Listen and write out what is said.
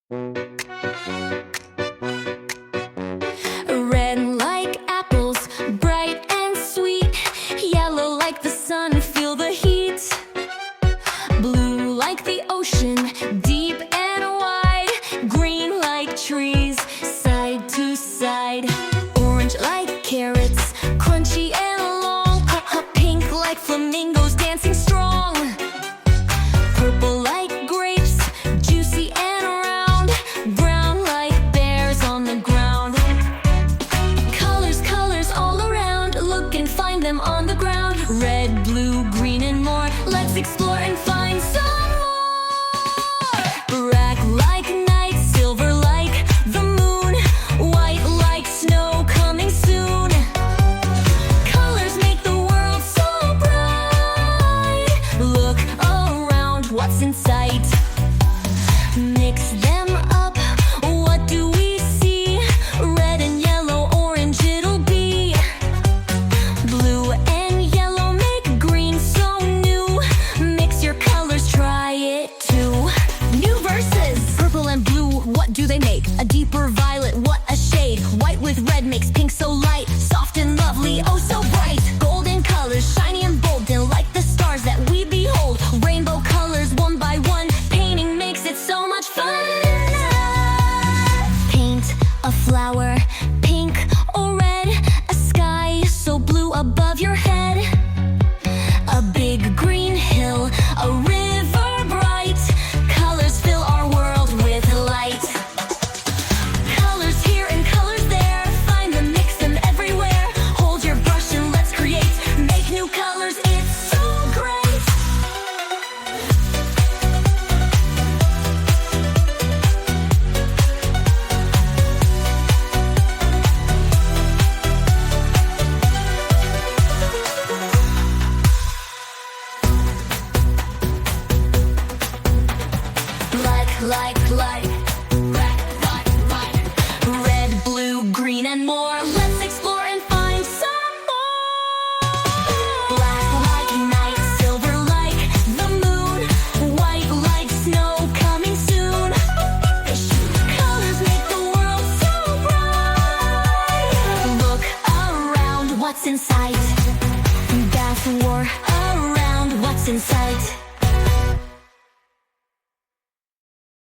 Red like apples, bright and sweet. Yellow like the sun, feel the heat. Blue like the ocean, deep and wide. Green like trees, side to side. Orange like carrots, crunchy and long. Pink like flamingos, dancing strong. Purple like grapes, juicy and round. Brown like bears on the ground. Colors, colors all around. Look and find them on the ground. Red, blue, green and more. Let's explore and find some more. Black like night, silver like the moon. White like snow coming soon. Colors make the world so bright. Look around, what's in sight? Mix them up, what do we see? Red and yellow, orange it'll be. Blue and yellow make green so new. Mix your colors, try it too. New verses! Purple and blue, what do they make? A deeper violet, what a shade. White with red makes pink so light. Soft and lovely, oh so bright. Golden colors, shiny and bold, and like the stars that we behold. Rainbow colors, one by one. Painting makes it so much fun. Paint a flower, pink or red. A sky so blue above your head. A big green hill, a river bright. Colors fill our world with light. Colors here and colors there. Find them, mix them everywhere. Hold your brush and let's create. Make new colors, it's so great. Like, red, blue, green, and more. Let's explore and find some more. Black like night, silver like the moon. White like snow coming soon. Colors make the world so bright. Look around, what's in sight? Bath war around, what's in sight?